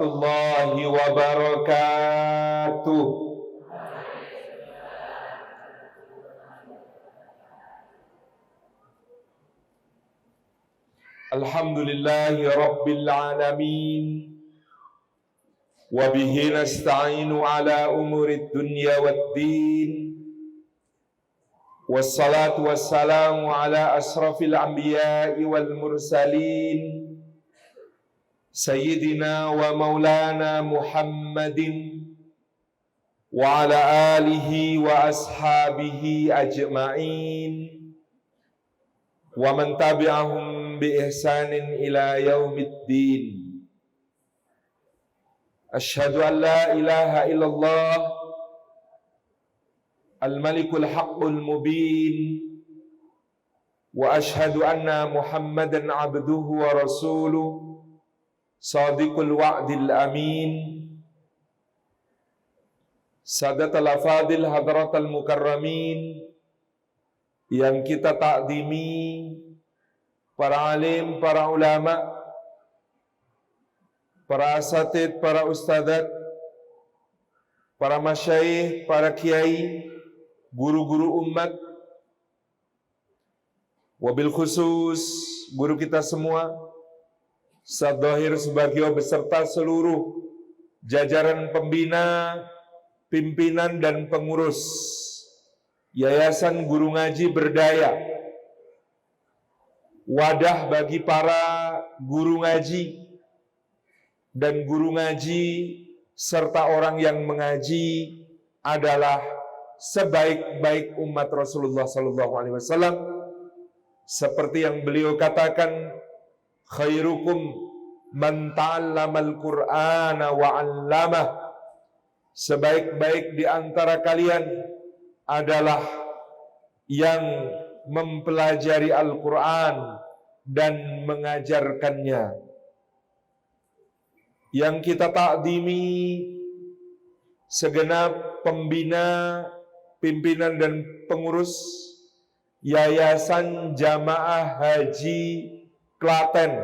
warahmatullahi wabarakatuh. Alhamdulillahi rabbil alamin, wa bihi nasta'inu ala umurid dunya waddin, wassalatu wassalamu ala asrafil anbiya'i wal mursalin, Sayyidina wa maulana Muhammadin wa ala alihi wa ashabihi ajma'in wa man tabi'ahum bi ihsanin ila yaumiddin. Asyhadu an la ilaha illallah al-malikul haqqul mubin wa asyhadu anna Muhammadan abduhu wa rasuluh Sadiqul wa'dil amin, Sadatul afadil hadratal mukarramin, yang kita takdimi, para alim, para ulama, para asatid, para ustadzat, para masyayikh, para kiai, guru-guru umat, wabil khusus guru kita semua, Sadhahir Subagio beserta seluruh jajaran pembina, pimpinan dan pengurus Yayasan Guru Ngaji Berdaya, wadah bagi para guru ngaji dan guru ngaji serta orang yang mengaji adalah sebaik-baik umat Rasulullah SAW, seperti yang beliau katakan, khairukum man ta'allamal Qur'ana wa 'allamah. Sebaik-baik di antara kalian adalah yang mempelajari Al-Qur'an dan mengajarkannya. Yang kita takdimi segenap pembina, pimpinan dan pengurus Yayasan Jamaah Haji Klaten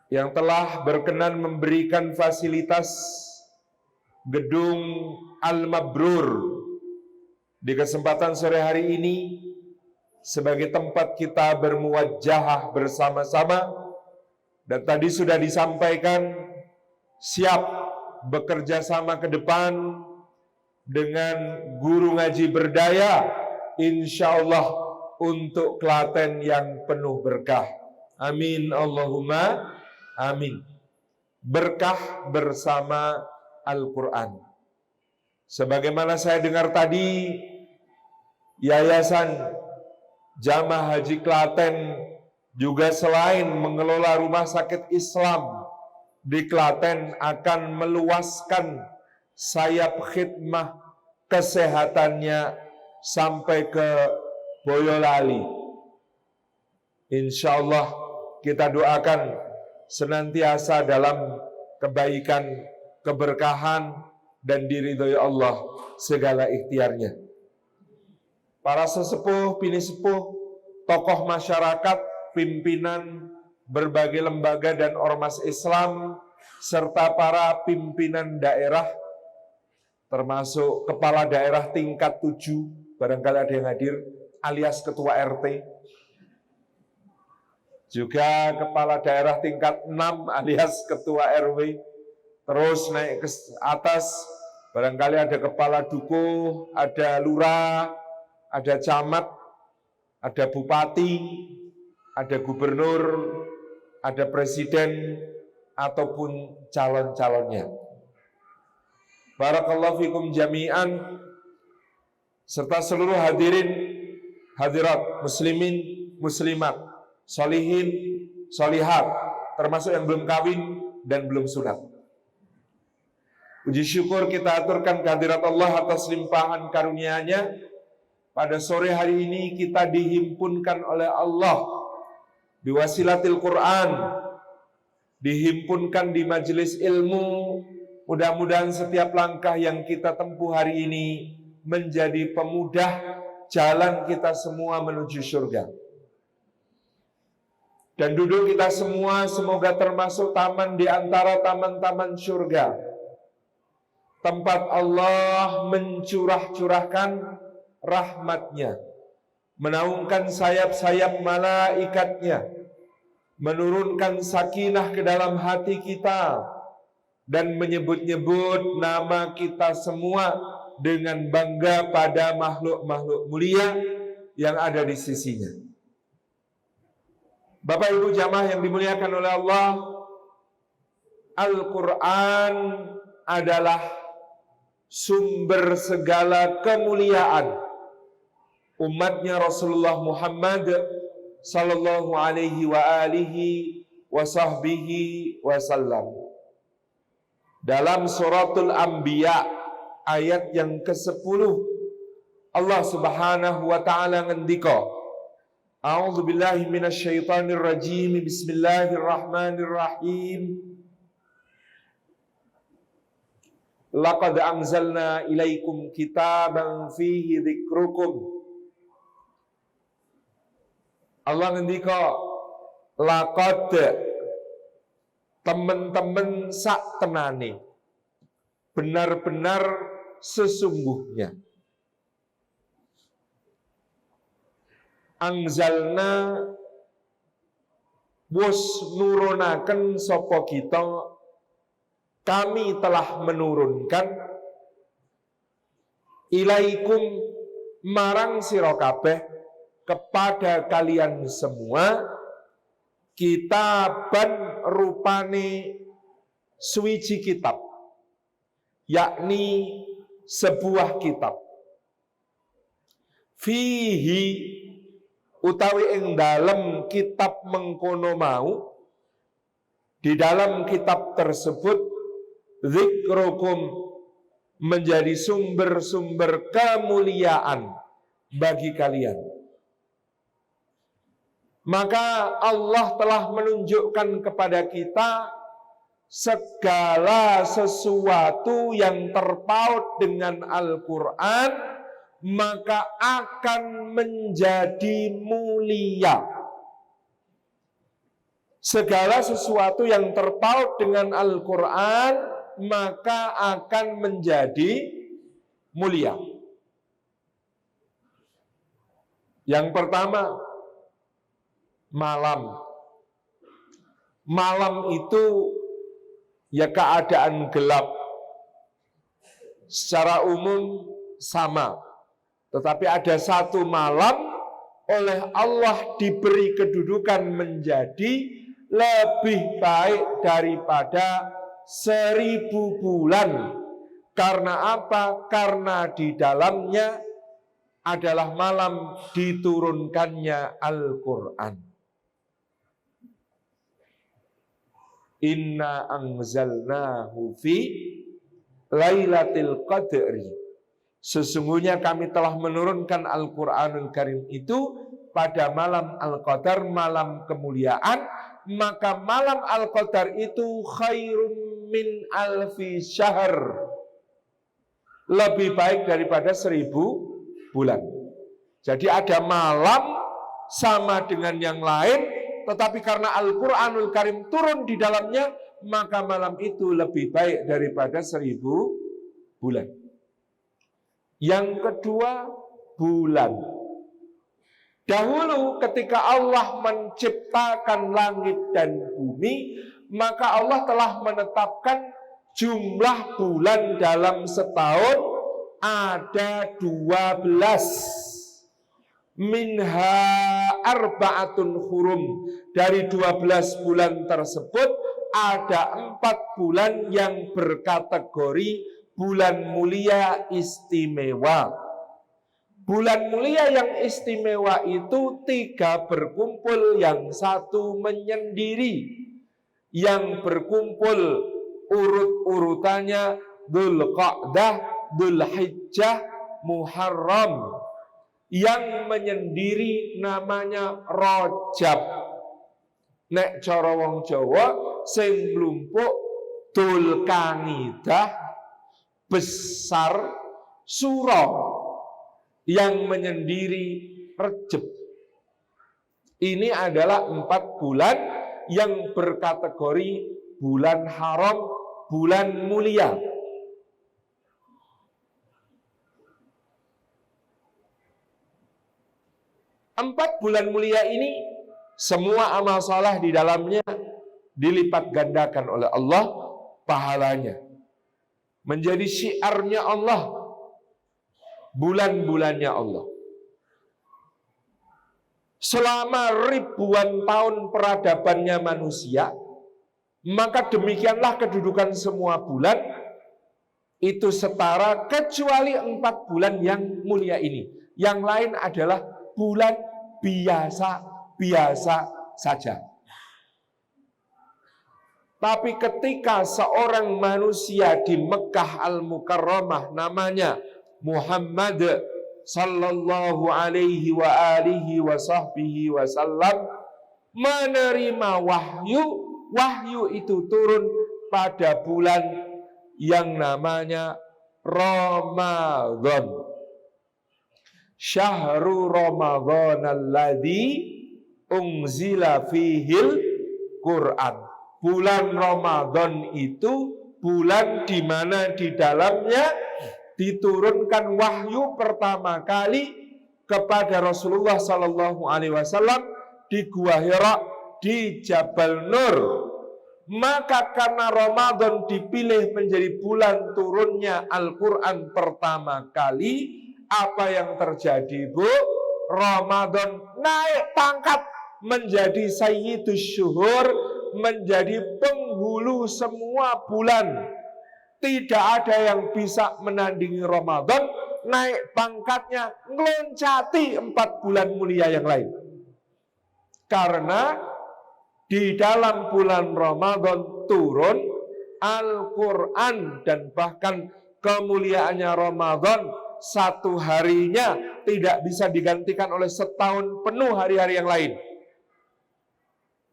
yang telah berkenan memberikan fasilitas gedung Al-Mabrur di kesempatan sore hari ini sebagai tempat kita bermuwajahah bersama-sama, dan tadi sudah disampaikan siap bekerja sama ke depan dengan Guru Ngaji Berdaya, insyaallah untuk Klaten yang penuh berkah. Amin Allahumma amin. Berkah bersama Al-Quran. Sebagaimana saya dengar tadi, Yayasan Jamaah Haji Klaten juga selain mengelola rumah sakit Islam di Klaten akan meluaskan sayap khidmah kesehatannya sampai ke Boyolali. Insyaallah kita doakan senantiasa dalam kebaikan, keberkahan, dan diridhoi Allah segala ikhtiarnya. Para sesepuh, bini sepuh, tokoh masyarakat, pimpinan berbagai lembaga dan ormas Islam, serta para pimpinan daerah, termasuk kepala daerah tingkat 7, barangkali ada yang hadir, alias ketua RT, juga kepala daerah tingkat 6 alias ketua RW, terus naik ke atas, barangkali ada kepala dukuh, ada lurah, ada camat, ada bupati, ada gubernur, ada presiden, ataupun calon-calonnya. Barakallahu fikum jami'an, serta seluruh hadirin, hadirat, muslimin, muslimat, solihin, solihat, termasuk yang belum kawin dan belum sunat. Puji syukur kita aturkan kehadirat Allah atas limpahan karunia-Nya. Pada sore hari ini kita dihimpunkan oleh Allah biwasilatil Quran, dihimpunkan di majelis ilmu. Mudah-mudahan setiap langkah yang kita tempuh hari ini menjadi pemudah jalan kita semua menuju surga. Dan duduk kita semua semoga termasuk taman di antara taman-taman surga, tempat Allah mencurah-curahkan rahmatnya, menaungkan sayap-sayap malaikatnya, menurunkan sakinah ke dalam hati kita, dan menyebut-nyebut nama kita semua dengan bangga pada makhluk-makhluk mulia yang ada di sisinya. Bapak Ibu jamaah yang dimuliakan oleh Allah, Al-Quran adalah sumber segala kemuliaan umatnya Rasulullah Muhammad sallallahu alaihi wa alihi wa sahbihi wasallam. Dalam suratul Anbiya ayat yang ke-10, Allah Subhanahu wa taala ngendika, A'udzu billahi minasyaitonir rajim. Bismillahirrahmanirrahim. Laqad anzalna ilaikum kitaban fihi dzikrukum. Allah ngendika, laqad, teman-teman sak tenane, benar-benar sesungguhnya. Anzalna, wus nurunaken sapa kita, kami telah menurunkan, ilaikum marang sira kabeh, kepada kalian semua, kitaban rupane suwiji kitab, yakni sebuah kitab, fihi utawi ing dalam kitab mengkono mau, di dalam kitab tersebut dzikrukum menjadi sumber-sumber kemuliaan bagi kalian. Maka Allah telah menunjukkan kepada kita segala sesuatu yang terpaut dengan Al-Quran, maka akan menjadi mulia. Segala sesuatu yang terpaut dengan Al-Quran, maka akan menjadi mulia. Yang pertama, malam. Malam itu ya keadaan gelap. Secara umum sama. Tetapi ada satu malam oleh Allah diberi kedudukan menjadi lebih baik daripada 1000 bulan. Karena apa? Karena di dalamnya adalah malam diturunkannya Al-Quran. Inna anzalnahu fi lailatul qadri. Sesungguhnya kami telah menurunkan Al-Quranul Karim itu pada malam Al-Qadar, malam kemuliaan. Maka malam Al-Qadar itu khairum min alfi syahr, lebih baik daripada 1000 bulan. Jadi ada malam sama dengan yang lain, tetapi karena Al-Quranul Karim turun di dalamnya, maka malam itu lebih baik daripada 1000 bulan. Yang kedua, bulan. Dahulu ketika Allah menciptakan langit dan bumi, maka Allah telah menetapkan jumlah bulan dalam setahun ada 12. Minha arba'atun hurum. Dari 12 bulan tersebut ada 4 bulan yang berkategori bulan mulia istimewa. Bulan mulia yang istimewa itu 3 berkumpul, yang 1 menyendiri. Yang berkumpul urut-urutannya Dzulqa'dah, Dzulhijjah, Muharram. Yang menyendiri namanya Rajab. Nek cara wong Jawa sing mlumpuk Dzulqa'dah, besar Suro. Yang menyendiri Rejab. Ini adalah 4 bulan yang berkategori bulan haram, bulan mulia. Empat bulan mulia ini semua amal saleh di dalamnya dilipat gandakan oleh Allah pahalanya. Menjadi syiarnya Allah, bulan-bulannya Allah. Selama ribuan tahun peradabannya manusia, maka demikianlah kedudukan semua bulan itu setara kecuali 4 bulan yang mulia ini. Yang lain adalah bulan biasa saja. Tapi ketika seorang manusia di Mekah Al-Mukarramah namanya Muhammad sallallahu alaihi wa alihi wa sahbihi wasallam menerima wahyu itu turun pada bulan yang namanya Ramadan. Syahrul Ramadan alladzi unzila fihil Quran. Bulan Ramadan itu bulan di mana di dalamnya diturunkan wahyu pertama kali kepada Rasulullah sallallahu alaihi wasallam di Gua Hira di Jabal Nur. Maka karena Ramadan dipilih menjadi bulan turunnya Al-Quran pertama kali, apa yang terjadi, Bu? Ramadan naik pangkat menjadi sayyidus syuhur, menjadi penghulu semua bulan. Tidak ada yang bisa menandingi Ramadan, naik pangkatnya, ngeloncati 4 bulan mulia yang lain. Karena di dalam bulan Ramadan turun Al-Quran, dan bahkan kemuliaannya Ramadan satu harinya tidak bisa digantikan oleh setahun penuh hari-hari yang lain.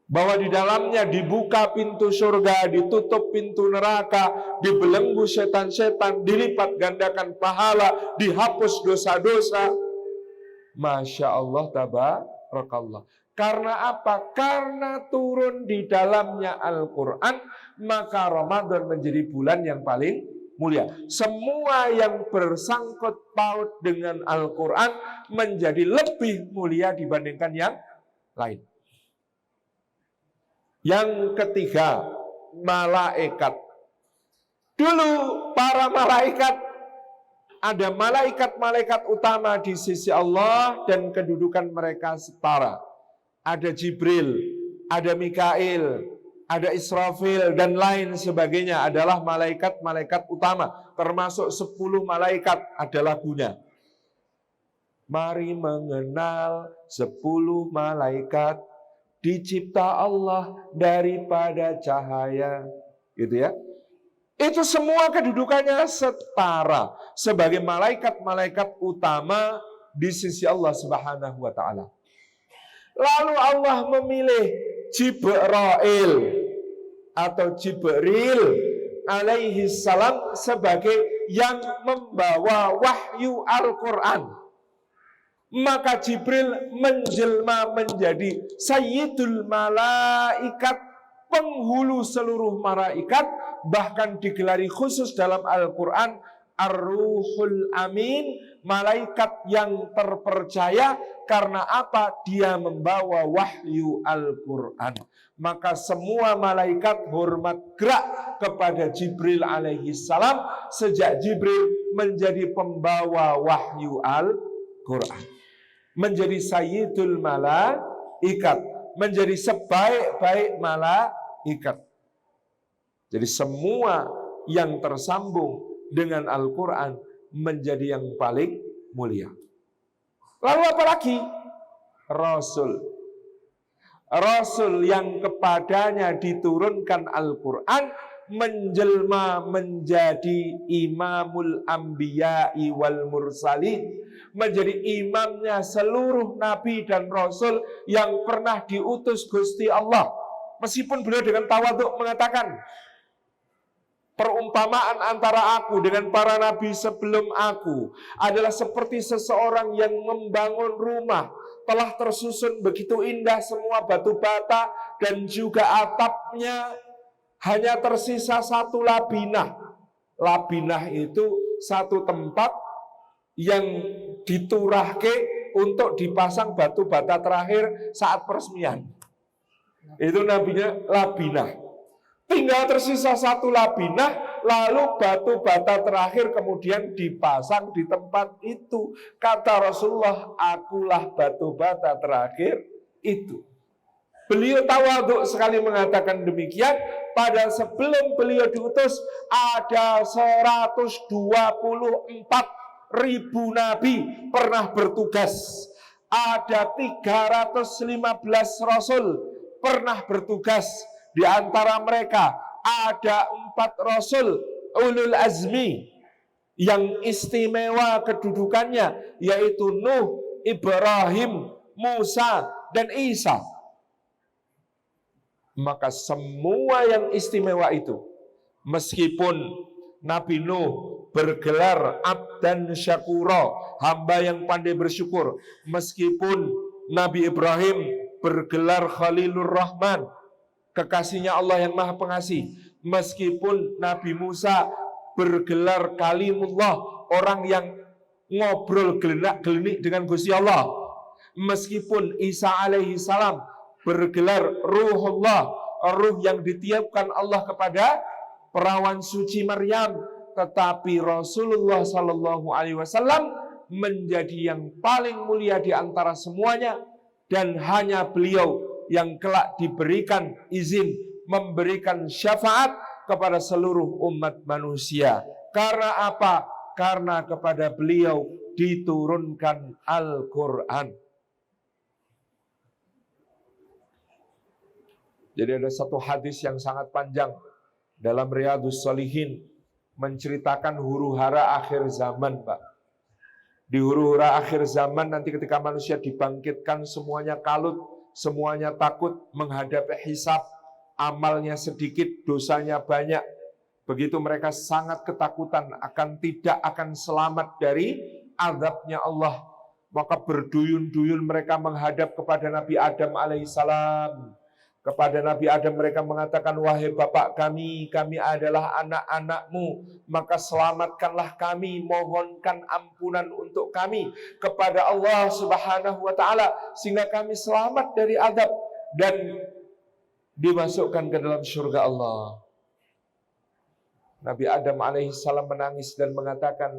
Bahwa di dalamnya dibuka pintu surga, ditutup pintu neraka, dibelenggu setan-setan, dilipat gandakan pahala, dihapus dosa-dosa. Masya Allah, tabarakallah. Karena apa? Karena turun di dalamnya Al-Quran, maka Ramadan menjadi bulan yang paling mulia. Semua yang bersangkut paut dengan Al-Quran menjadi lebih mulia dibandingkan yang lain. Yang ketiga, malaikat. Dulu para malaikat, ada malaikat-malaikat utama di sisi Allah dan kedudukan mereka setara. Ada Jibril, ada Mikail, ada Israfil, dan lain sebagainya adalah malaikat-malaikat utama. Termasuk 10 malaikat ada lagunya. Mari mengenal 10 malaikat, dicipta Allah daripada cahaya. Gitu ya. Itu semua kedudukannya setara sebagai malaikat-malaikat utama di sisi Allah Subhanahu wa taala. Lalu Allah memilih Jibril atau Jibril alaihi salam sebagai yang membawa wahyu Al-Quran. Maka Jibril menjelma menjadi Sayyidul Malaikat, penghulu seluruh malaikat, bahkan digelari khusus dalam Al-Quran Ar-Ruhul Amin, malaikat yang terpercaya. Karena apa? Dia membawa wahyu Al-Quran. Maka semua malaikat hormat gerak kepada Jibril alaihi salam sejak Jibril menjadi pembawa wahyu Al-Quran, menjadi Sayyidul Malaikat, menjadi sebaik-baik malaikat. Jadi semua yang tersambung dengan Al-Quran menjadi yang paling mulia. Lalu apa lagi? Rasul. Rasul yang kepadanya diturunkan Al-Quran menjelma menjadi imamul anbiya'i wal mursalin, menjadi imamnya seluruh nabi dan rasul yang pernah diutus Gusti Allah. Meskipun beliau dengan tawadhu mengatakan, perumpamaan antara aku dengan para nabi sebelum aku adalah seperti seseorang yang membangun rumah, telah tersusun begitu indah semua batu bata dan juga atapnya, hanya tersisa satu labinah. Labinah itu satu tempat yang diturahke untuk dipasang batu bata terakhir saat peresmian. Itu nabinya labinah. Tinggal tersisa satu labinah, lalu batu bata terakhir kemudian dipasang di tempat itu. Kata Rasulullah, akulah batu bata terakhir itu. Beliau tawadhu sekali mengatakan demikian. Pada sebelum beliau diutus, ada 124.000 nabi pernah bertugas. Ada 315 rasul pernah bertugas. Di antara mereka ada 4 rasul ulul azmi yang istimewa kedudukannya, yaitu Nuh, Ibrahim, Musa, dan Isa. Maka semua yang istimewa itu, meskipun Nabi Nuh bergelar abdan syakura, hamba yang pandai bersyukur, meskipun Nabi Ibrahim bergelar Khalilur Rahman, kekasihnya Allah yang Maha Pengasih, meskipun Nabi Musa bergelar Kalimullah, orang yang ngobrol gelenak-gelenik dengan Gusti Allah, meskipun Isa alaihi salam bergelar Ruhullah, ruh yang ditiupkan Allah kepada perawan suci Maryam, tetapi Rasulullah Sallallahu Alaihi Wasallam menjadi yang paling mulia di antara semuanya, dan hanya beliau yang kelak diberikan izin memberikan syafaat kepada seluruh umat manusia. Karena apa? Karena kepada beliau diturunkan Al-Quran. Jadi ada satu hadis yang sangat panjang dalam Riyadhus Shalihin menceritakan huru-hara akhir zaman, Pak. Di huru-hara akhir zaman nanti ketika manusia dibangkitkan, semuanya kalut, semuanya takut menghadapi hisab, amalnya sedikit, dosanya banyak. Begitu mereka sangat ketakutan akan tidak akan selamat dari azabnya Allah. Maka berduyun-duyun mereka menghadap kepada Nabi Adam alaihissalam. Kepada Nabi Adam mereka mengatakan, wahai Bapak kami adalah anak-anakmu, maka selamatkanlah kami, mohonkan ampunan untuk kami kepada Allah Subhanahu wa Ta'ala, sehingga kami selamat dari azab dan dimasukkan ke dalam surga Allah. Nabi Adam alaihissalam menangis dan mengatakan,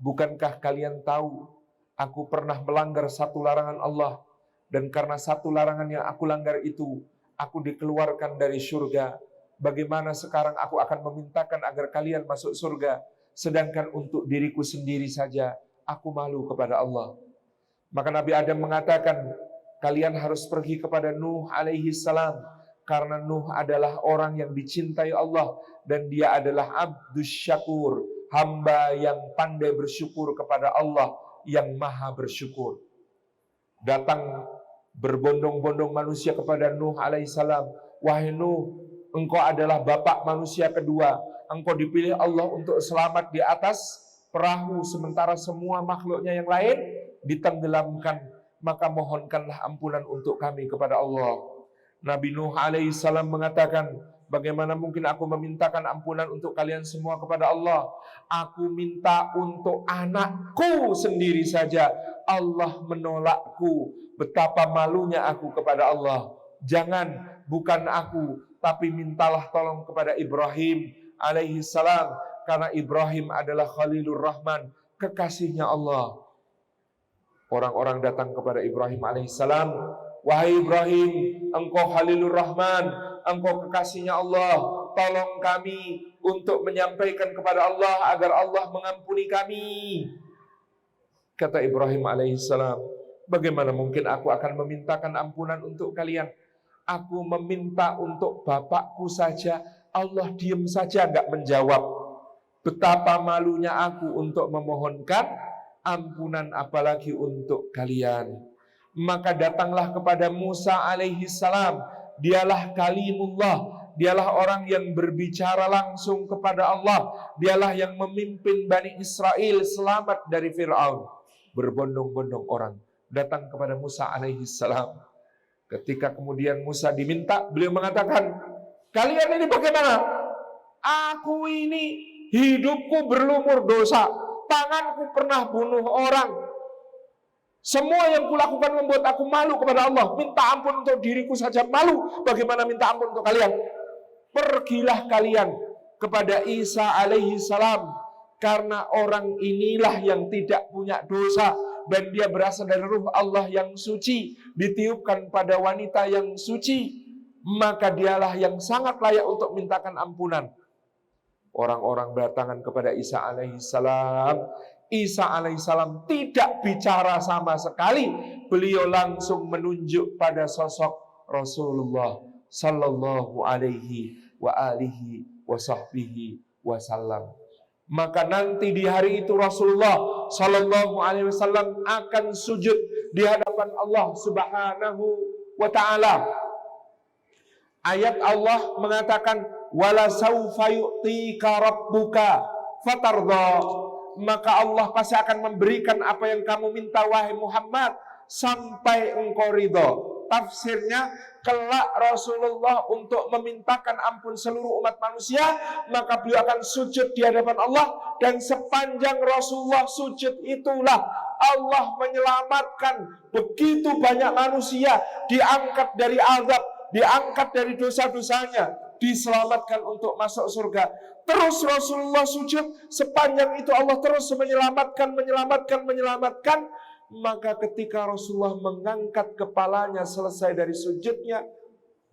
bukankah kalian tahu aku pernah melanggar satu larangan Allah, dan karena satu larangan yang aku langgar itu aku dikeluarkan dari surga. Bagaimana sekarang aku akan memintakan agar kalian masuk surga, sedangkan untuk diriku sendiri saja aku malu kepada Allah. Maka Nabi Adam mengatakan, kalian harus pergi kepada Nuh alaihi salam, karena Nuh adalah orang yang dicintai Allah, dan dia adalah abdus syakur, hamba yang pandai bersyukur kepada Allah yang maha bersyukur. Datang berbondong-bondong manusia kepada Nuh alaihissalam. Wahai Nuh, engkau adalah bapak manusia kedua. Engkau dipilih Allah untuk selamat di atas perahu, sementara semua makhluknya yang lain ditenggelamkan. Maka mohonkanlah ampunan untuk kami kepada Allah. Nabi Nuh alaihissalam mengatakan, bagaimana mungkin aku memintakan ampunan untuk kalian semua kepada Allah? Aku minta untuk anakku sendiri saja. Allah menolakku. Betapa malunya aku kepada Allah. Jangan, bukan aku, tapi mintalah tolong kepada Ibrahim alaihi salam, karena Ibrahim adalah Khalilur Rahman, kekasihnya Allah. Orang-orang datang kepada Ibrahim alaihi salam, wahai Ibrahim, engkau Khalilur Rahman, engkau kekasihnya Allah, tolong kami untuk menyampaikan kepada Allah agar Allah mengampuni kami. Kata Ibrahim alaihi salam, bagaimana mungkin aku akan memintakan ampunan untuk kalian? Aku meminta untuk bapakku saja, Allah diam saja, gak menjawab. Betapa malunya aku untuk memohonkan ampunan, apalagi untuk kalian. Maka datanglah kepada Musa alaihi salam. Dialah kalimullah, dialah orang yang berbicara langsung kepada Allah. Dialah yang memimpin Bani Israel selamat dari Fir'aun. Berbondong-bondong orang datang kepada Musa alaihi salam. Ketika kemudian Musa diminta, beliau mengatakan, kalian ini bagaimana? Aku ini hidupku berlumur dosa, tanganku pernah bunuh orang. Semua yang kulakukan membuat aku malu kepada Allah. Minta ampun untuk diriku saja malu, bagaimana minta ampun untuk kalian? Pergilah kalian kepada Isa alaihi salam, karena orang inilah yang tidak punya dosa dan dia berasal dari ruh Allah yang suci, ditiupkan pada wanita yang suci, maka dialah yang sangat layak untuk mintakan ampunan. Orang-orang berdatangan kepada Isa alaihi salam. Isa alaihissalam tidak bicara sama sekali. Beliau langsung menunjuk pada sosok Rasulullah sallallahu alaihi wa alihi wa sahbihi wasallam. Maka nanti di hari itu Rasulullah sallallahu alaihi wasallam akan sujud di hadapan Allah subhanahu wa ta'ala. Ayat Allah mengatakan, wala saufa yu'tika rabbuka fatardha. Maka Allah pasti akan memberikan apa yang kamu minta wahai Muhammad sampai engkau ridho. Tafsirnya, kelak Rasulullah untuk memintakan ampun seluruh umat manusia, maka beliau akan sujud di hadapan Allah, dan sepanjang Rasulullah sujud itulah Allah menyelamatkan begitu banyak manusia, diangkat dari azab, diangkat dari dosa-dosanya, diselamatkan untuk masuk surga. Terus Rasulullah sujud, sepanjang itu Allah terus menyelamatkan. Maka ketika Rasulullah mengangkat kepalanya selesai dari sujudnya,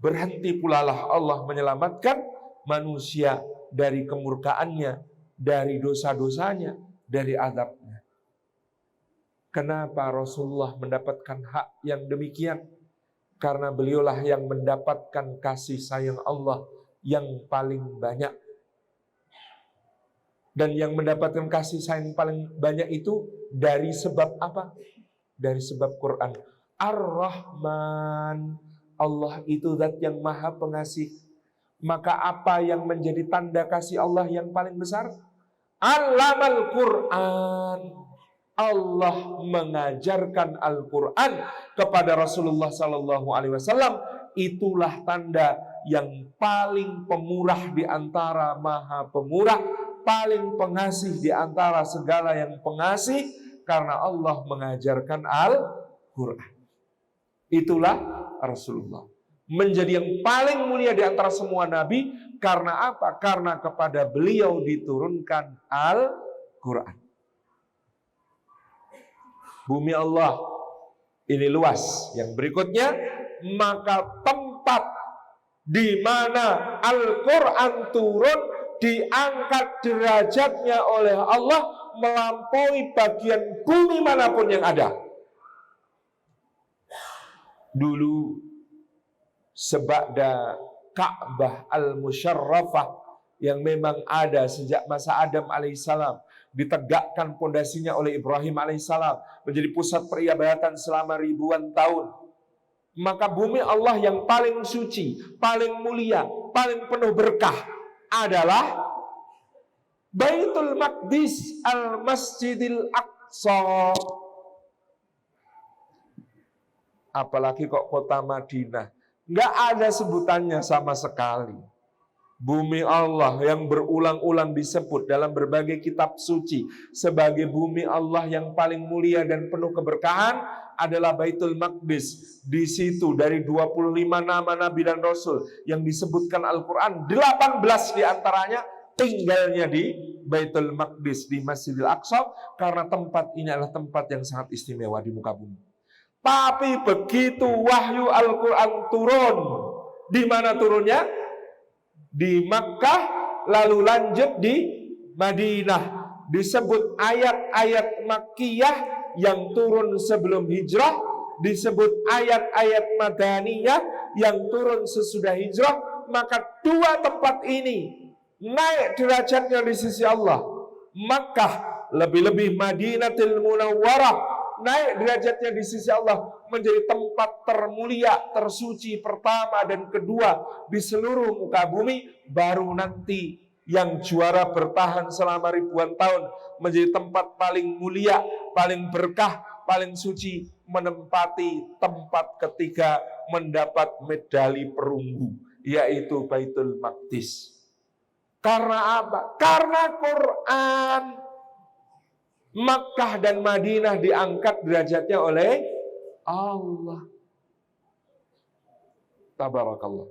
berhenti pulalah Allah menyelamatkan manusia dari kemurkaannya, dari dosa-dosanya, dari azabnya. Kenapa Rasulullah mendapatkan hak yang demikian? Karena beliaulah yang mendapatkan kasih sayang Allah yang paling banyak. Dan yang mendapatkan kasih sayang paling banyak itu dari sebab apa? Dari sebab Quran. Ar-Rahman. Allah itu zat yang maha pengasih. Maka apa yang menjadi tanda kasih Allah yang paling besar? Allamal Quran. Allah mengajarkan Al-Quran kepada Rasulullah SAW. Itulah tanda yang paling pemurah di antara maha pemurah, paling pengasih di antara segala yang pengasih, karena Allah mengajarkan Al-Quran. Itulah Rasulullah menjadi yang paling mulia di antara semua nabi. Karena apa? Karena kepada beliau diturunkan Al-Quran. Bumi Allah ini luas. Yang berikutnya, maka tempat di mana Al-Quran turun diangkat derajatnya oleh Allah melampaui bagian bumi manapun yang ada. Dulu seba'da Ka'bah al-Musyarrafah yang memang ada sejak masa Adam alaihissalam, ditegakkan pondasinya oleh Ibrahim alaihissalam, menjadi pusat peribadatan selama ribuan tahun. Maka bumi Allah yang paling suci, paling mulia, paling penuh berkah adalah Baitul Maqdis al-Masjidil Aqsa. Apalagi kok kota Madinah, nggak ada sebutannya sama sekali. Bumi Allah yang berulang-ulang disebut dalam berbagai kitab suci sebagai bumi Allah yang paling mulia dan penuh keberkahan adalah Baitul Maqdis. Di situ dari 25 nama Nabi dan Rasul yang disebutkan Al-Quran, 18 diantaranya tinggalnya di Baitul Maqdis, di Masjidil Aqsa, karena tempat ini adalah tempat yang sangat istimewa di muka bumi. Tapi begitu wahyu Al-Quran turun, di mana turunnya? Di Makkah, lalu lanjut di Madinah. Disebut ayat-ayat Makkiyah yang turun sebelum hijrah, disebut ayat-ayat Madaniyah yang turun sesudah hijrah. Maka dua tempat ini naik derajatnya di sisi Allah. Makkah, lebih-lebih Madinatul Munawwarah, naik derajatnya di sisi Allah menjadi tempat termulia, tersuci pertama dan kedua di seluruh muka bumi. Baru nanti yang juara bertahan selama ribuan tahun menjadi tempat paling mulia, paling berkah, paling suci menempati tempat ketiga mendapat medali perunggu, yaitu Baitul Maqdis. Karena apa? Karena Quran. Makkah dan Madinah diangkat derajatnya oleh Allah. Tabarakallah.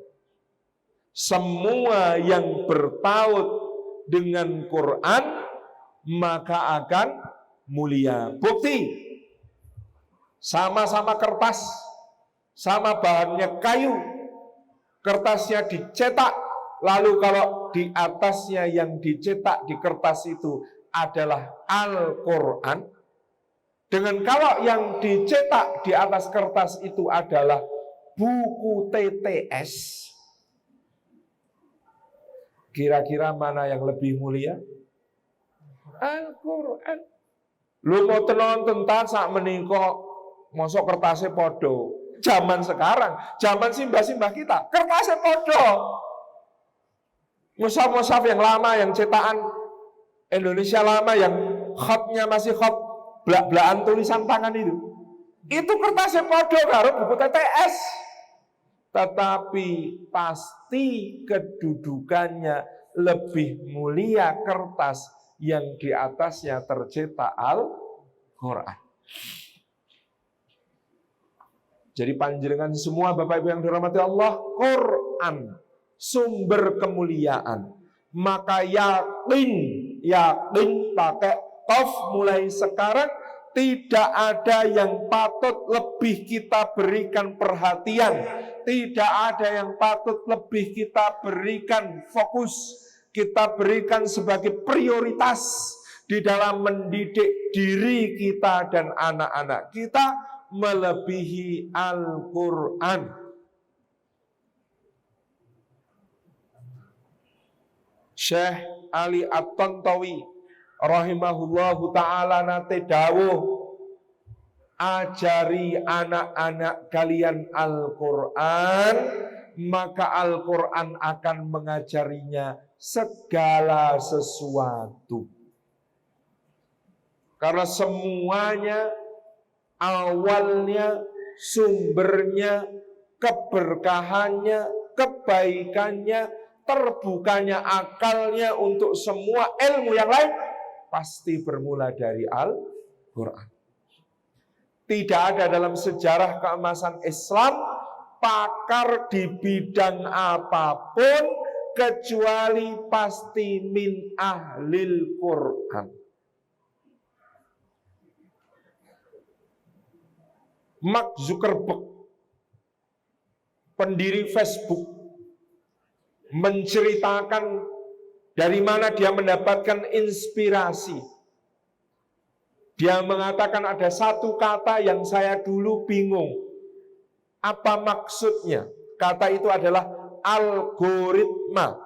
Semua yang bertaut dengan Quran maka akan mulia. Bukti, sama-sama kertas, sama bahannya kayu, kertasnya dicetak, lalu kalau di atasnya yang dicetak di kertas itu adalah Al-Quran, dengan kalau yang dicetak di atas kertas itu adalah buku TTS, kira-kira mana yang lebih mulia? Al-Quran. Lu mau nonton sak menika mosok kertasnya podo. Zaman sekarang, zaman simbah-simbah kita, kertasnya podo. Mushaf-mushaf yang lama, yang cetakan Indonesia lama, yang khotnya masih khot blak-blakan tulisan tangan itu kertasnya podo karo buku TTS. Tetapi pasti kedudukannya lebih mulia kertas yang di atasnya tercetak Al-Quran. Jadi panjenengan semua Bapak Ibu yang dirahmati Allah, Quran sumber kemuliaan. Maka yakin pakai qaf mulai sekarang, tidak ada yang patut lebih kita berikan perhatian, tidak ada yang patut lebih kita berikan fokus, kita berikan sebagai prioritas di dalam mendidik diri kita dan anak-anak kita melebihi Al-Quran. Syekh Ali At-Tantawi rahimahullahu ta'ala nate dawuh, ajari anak-anak kalian Al-Quran, maka Al-Quran akan mengajarinya segala sesuatu. Karena semuanya awalnya, sumbernya, keberkahannya, kebaikannya, terbukanya akalnya untuk semua ilmu yang lain pasti bermula dari Al-Quran. Tidak ada dalam sejarah keemasan Islam pakar di bidang apapun kecuali pasti min ahlil Quran. Mark Zuckerberg, pendiri Facebook, menceritakan dari mana dia mendapatkan inspirasi. Dia mengatakan ada satu kata yang saya dulu bingung. Apa maksudnya? Kata itu adalah algoritma.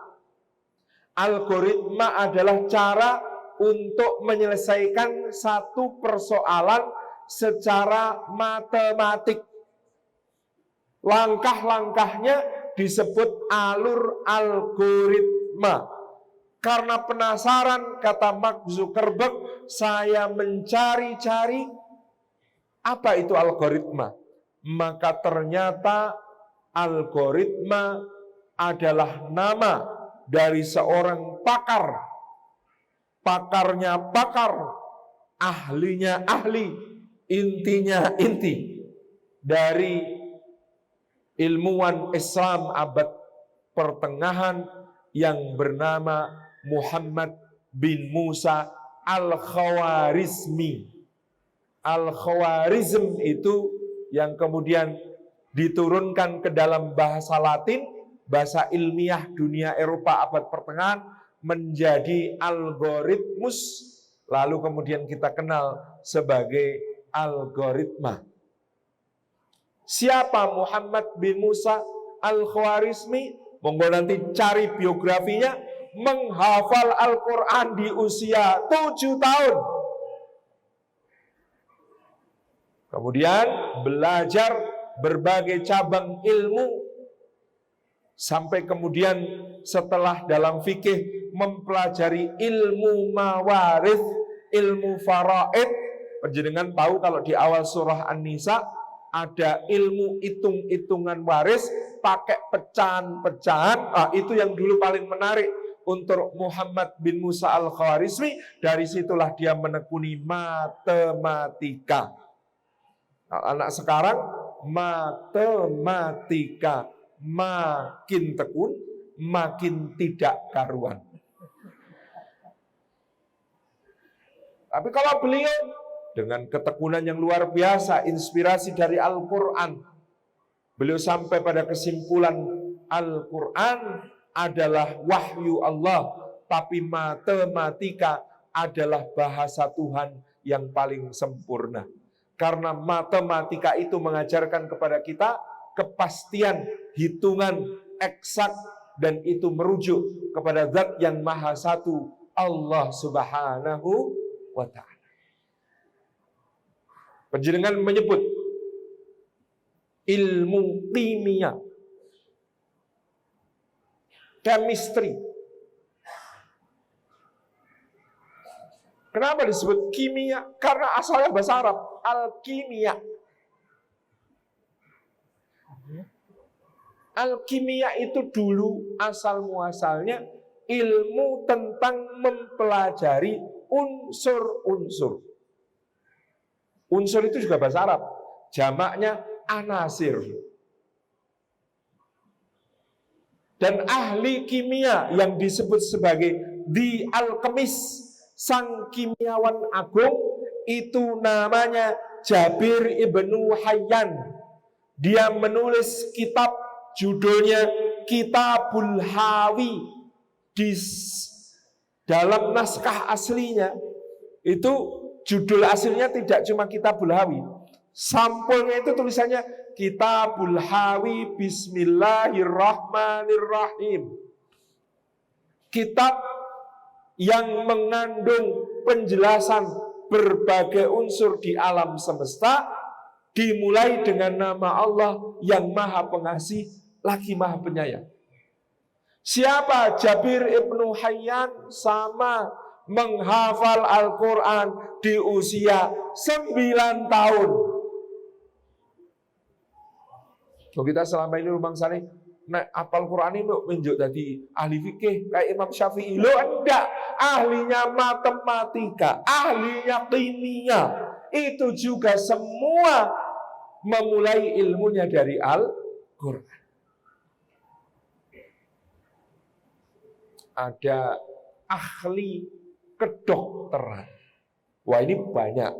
Algoritma adalah cara untuk menyelesaikan satu persoalan secara matematik. Langkah-langkahnya disebut alur algoritma. Karena penasaran, kata Mark Zuckerberg, saya mencari-cari apa itu algoritma. Maka ternyata algoritma adalah nama dari seorang pakar. Pakarnya pakar, ahlinya ahli, intinya inti dari ilmuwan Islam abad pertengahan yang bernama Muhammad bin Musa Al-Khawarizmi. Al-Khawarizm itu yang kemudian diturunkan ke dalam bahasa Latin, bahasa ilmiah dunia Eropa abad pertengahan, menjadi algoritmus, lalu kemudian kita kenal sebagai algoritma. Siapa Muhammad bin Musa Al-Khawarizmi? Monggo nanti cari biografinya. Menghafal Al-Quran di usia 7 tahun. Kemudian belajar berbagai cabang ilmu. Sampai kemudian setelah dalam fikih mempelajari ilmu mawarith, ilmu faraid, Penjenengan tahu kalau di awal surah An-Nisa ada ilmu hitung-hitungan waris pakai pecahan-pecahan. Itu yang dulu paling menarik untuk Muhammad bin Musa al-Khawarizmi. Dari situlah dia menekuni matematika. Anak sekarang matematika makin tekun, makin tidak karuan. Tapi kalau beliau dengan ketekunan yang luar biasa, inspirasi dari Al-Quran, beliau sampai pada kesimpulan Al-Quran adalah wahyu Allah, tapi matematika adalah bahasa Tuhan yang paling sempurna. Karena matematika itu mengajarkan kepada kita kepastian, hitungan eksak, dan itu merujuk kepada Zat yang Maha Satu, Allah Subhanahu wa Ta'ala. Penjenengan menyebut ilmu kimia, chemistry. Kenapa disebut kimia? Karena asalnya bahasa Arab, al-kimia. Al-kimia itu dulu asal muasalnya ilmu tentang mempelajari unsur-unsur. Unsur itu juga bahasa Arab, jamaknya anasir. Dan ahli kimia yang disebut sebagai the alchemist, sang kimiawan agung, itu namanya Jabir ibnu Hayyan. Dia menulis kitab judulnya Kitabul Hawi. Di dalam naskah aslinya itu judul aslinya tidak cuma Kitabul Hawi. Sampulnya itu tulisannya Kitabul Hawi Bismillahirrahmanirrahim. Kitab yang mengandung penjelasan berbagai unsur di alam semesta, dimulai dengan nama Allah yang Maha Pengasih lagi Maha Penyayang. Siapa Jabir ibnu Hayyan? Sama menghafal Al-Quran di usia 9 tahun. Kita selama ini rumang sana apal Quran ini menunjuk tadi ahli fikih kayak Imam Syafi'i. Lo enggak, ahlinya matematika, ahlinya kimia, itu juga semua memulai ilmunya dari Al-Quran. Ada ahli kedokteran. Wah, ini banyak.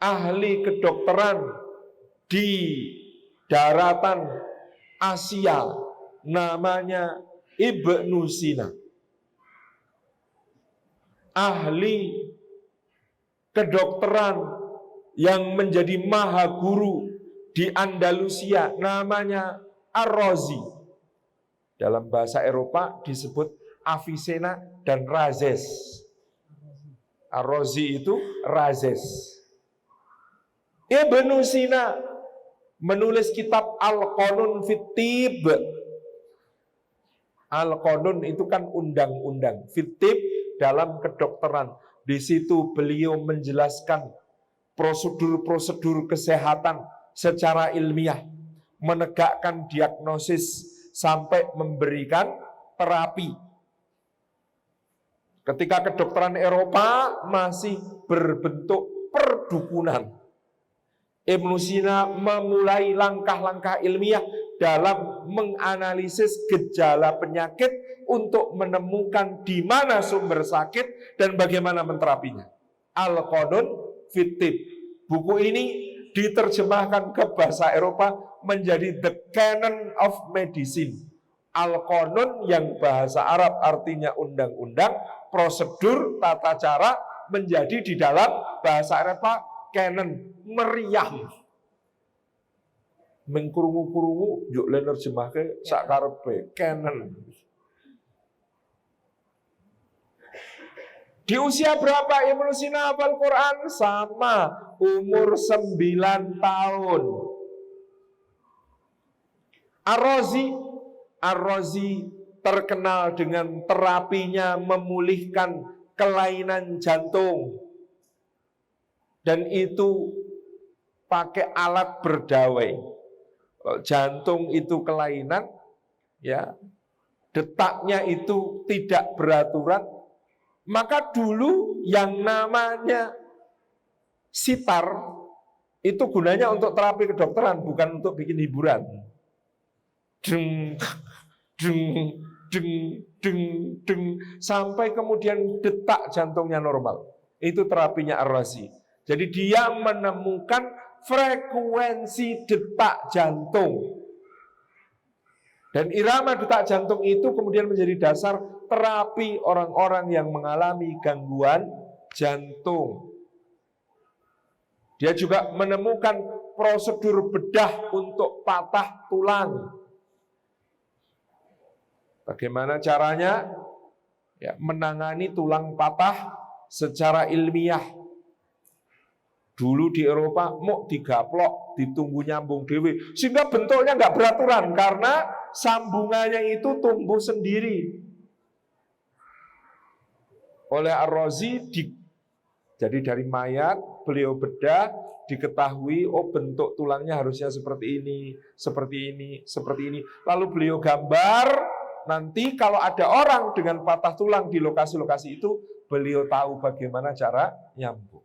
Ahli kedokteran di daratan Asia, namanya Ibnu Sina. Ahli kedokteran yang menjadi maha guru di Andalusia, namanya Ar-Razi. Dalam bahasa Eropa disebut Avicenna dan Rhazes. Ar-Razi itu Rhazes. Ibnu Sina menulis kitab Al-Qanun fit Tib. Al-Qanun itu kan undang-undang. Fit Tib dalam kedokteran. Di situ beliau menjelaskan prosedur-prosedur kesehatan secara ilmiah, menegakkan diagnosis sampai memberikan terapi. Ketika kedokteran Eropa masih berbentuk perdukunan, Ibnu Sina memulai langkah-langkah ilmiah dalam menganalisis gejala penyakit untuk menemukan di mana sumber sakit dan bagaimana menterapinya. Al-Qanun fit Tib. Buku ini diterjemahkan ke bahasa Eropa menjadi The Canon of Medicine. Al-Qanun yang bahasa Arab artinya undang-undang, prosedur, tata cara, menjadi di dalam bahasa Eropa canon, meriam. Mengkurungu-kurungu, yuk nerjemah ke sakarepe, canon. Di usia berapa Ibnu Sina hafal Quran? Sama, umur 9 tahun. Ar-Razi terkenal dengan terapinya memulihkan kelainan jantung. Dan itu pakai alat berdawai. Kalau jantung itu kelainan, ya, detaknya itu tidak beraturan, maka dulu yang namanya sitar itu gunanya untuk terapi kedokteran, bukan untuk bikin hiburan. Deng, deng, deng, deng, deng, sampai kemudian detak jantungnya normal. Itu terapinya Ar-Razi. Jadi dia menemukan frekuensi detak jantung. Dan irama detak jantung itu kemudian menjadi dasar terapi orang-orang yang mengalami gangguan jantung. Dia juga menemukan prosedur bedah untuk patah tulang. Bagaimana caranya? Ya, menangani tulang patah secara ilmiah. Dulu di Eropa mau digaplok, ditunggu nyambung dewe, sehingga bentuknya nggak beraturan karena sambungannya itu tumbuh sendiri. Oleh Ar-Razi, jadi dari mayat beliau bedah, diketahui oh bentuk tulangnya harusnya seperti ini, seperti ini, seperti ini. Lalu beliau gambar, nanti kalau ada orang dengan patah tulang di lokasi-lokasi itu, beliau tahu bagaimana cara nyambung.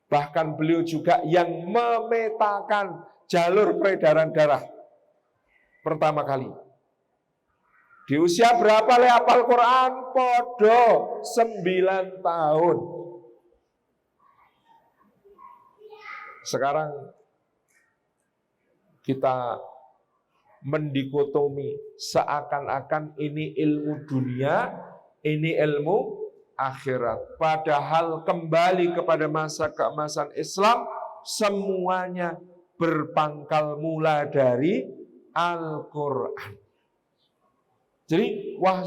Bahkan beliau juga yang memetakan jalur peredaran darah pertama kali. Di usia berapa le hafal Quran? Podo 9 tahun. Sekarang kita mendikotomi seakan-akan ini ilmu dunia, ini ilmu akhirat. Padahal kembali kepada masa keemasan Islam, semuanya berpangkal mula dari Al-Quran. Jadi, wah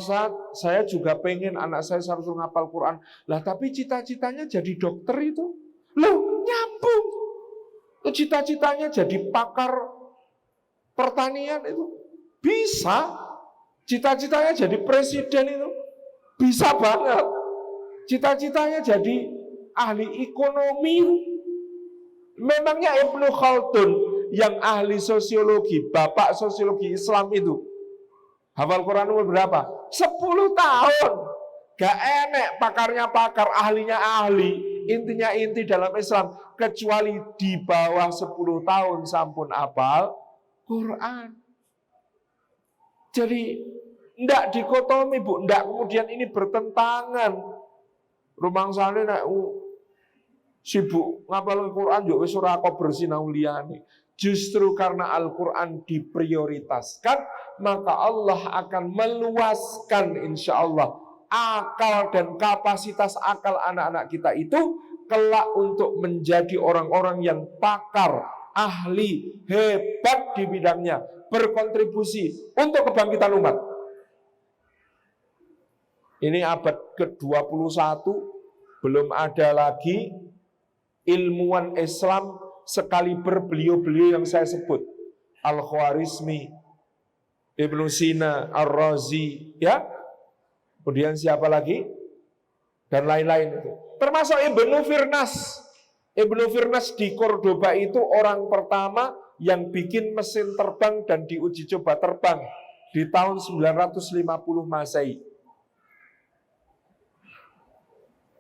saya juga pengen anak saya harus menghafal Quran. Lah tapi cita-citanya jadi dokter itu. Loh, nyambung. Cita-citanya jadi pakar pertanian itu. Bisa. Cita-citanya jadi presiden itu. Bisa banget. Cita-citanya jadi ahli ekonomi. Memangnya Ibnu Khaldun yang ahli sosiologi, bapak sosiologi Islam itu, hafal Quran umur berapa? 10 tahun. Gak enek pakarnya pakar, ahlinya ahli, intinya inti dalam Islam. Kecuali di bawah 10 tahun sampun hafal Quran. Jadi ndak dikotomi bu, ndak kemudian ini bertentangan. Rumangsane nek sibuk ngapal Quran yo wis ora kok bersinau liyane. Justru karena Al-Quran diprioritaskan, maka Allah akan meluaskan insyaallah akal dan kapasitas akal anak-anak kita itu kelak untuk menjadi orang-orang yang pakar, ahli, hebat di bidangnya, berkontribusi untuk kebangkitan umat. Ini abad ke-21, belum ada lagi ilmuwan Islam sekaliber beliau-beliau yang saya sebut. Al-Khwarizmi, Ibnu Sina, Ar-Razi, ya. Kemudian siapa lagi? Dan lain-lain itu. Termasuk Ibnu Firnas. Ibnu Firnas di Cordoba itu orang pertama yang bikin mesin terbang dan diuji coba terbang di tahun 950 Masehi.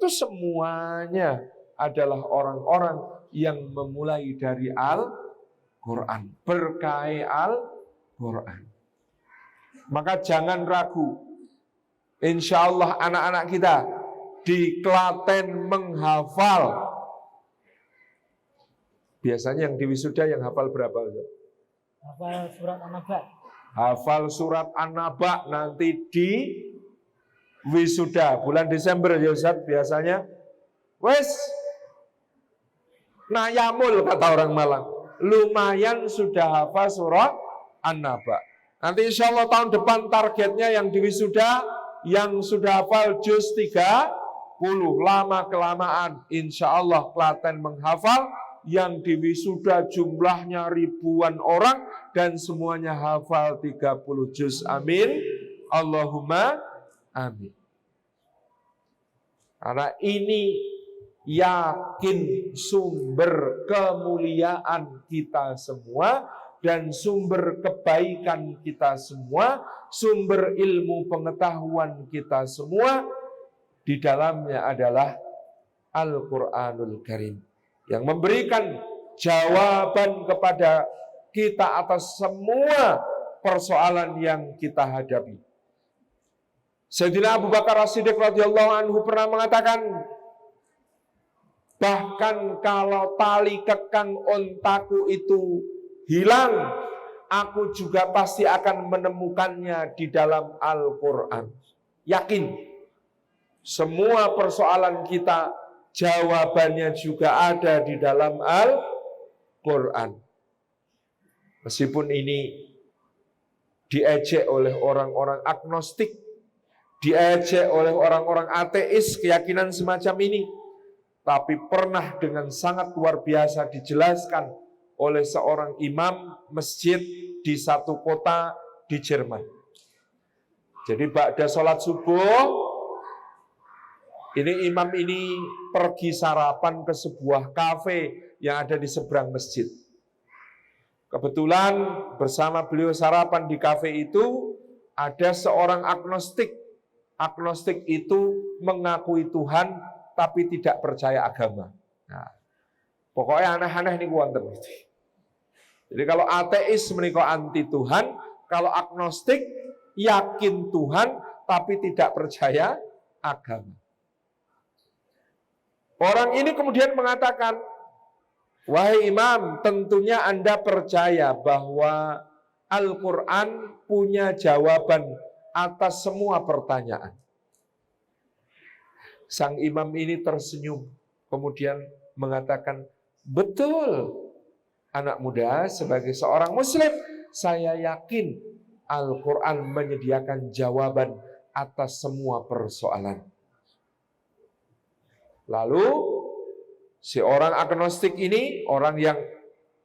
Itu semuanya adalah orang-orang yang memulai dari Al-Quran, berkait Al-Quran. Maka jangan ragu, insya Allah anak-anak kita di Klaten menghafal. Biasanya yang di wisuda yang hafal berapa? Hafal surat An-Naba. Hafal surat An-Naba nanti di wisuda bulan Desember ya Ustaz biasanya. Wes nayamul kata orang Malang. Lumayan sudah hafal surat An-Naba. Nanti insya Allah tahun depan targetnya yang di wisuda yang sudah hafal juz 30, lama kelamaan insya Allah Klaten menghafal, yang di wisuda jumlahnya ribuan orang dan semuanya hafal 30 juz. Amin. Allahumma amin. Karena ini yakin sumber kemuliaan kita semua dan sumber kebaikan kita semua, sumber ilmu pengetahuan kita semua, di dalamnya adalah Al-Quranul Karim yang memberikan jawaban kepada kita atas semua persoalan yang kita hadapi. Sayyidina Abu Bakar As-Siddiq radhiyallahu anhu pernah mengatakan, bahkan kalau tali kekang ontaku itu hilang, aku juga pasti akan menemukannya di dalam Al-Quran. Yakin, semua persoalan kita jawabannya juga ada di dalam Al-Quran. Meskipun ini diejek oleh orang-orang agnostik, diejek oleh orang-orang ateis keyakinan semacam ini, tapi pernah dengan sangat luar biasa dijelaskan oleh seorang imam masjid di satu kota di Jerman. Jadi ba'da sholat subuh, ini imam ini pergi sarapan ke sebuah kafe yang ada di seberang masjid. Kebetulan bersama beliau sarapan di kafe itu ada seorang agnostik. Agnostik itu mengakui Tuhan tapi tidak percaya agama. Nah, pokoknya aneh-aneh nih wonten. Jadi kalau ateis menika anti Tuhan, kalau agnostik yakin Tuhan tapi tidak percaya agama. Orang ini kemudian mengatakan, wahai imam, tentunya Anda percaya bahwa Al-Quran punya jawaban atas semua pertanyaan. Sang imam ini tersenyum, kemudian mengatakan, betul, anak muda, sebagai seorang muslim, saya yakin Al-Quran menyediakan jawaban atas semua persoalan. Lalu, si orang agnostik ini, orang yang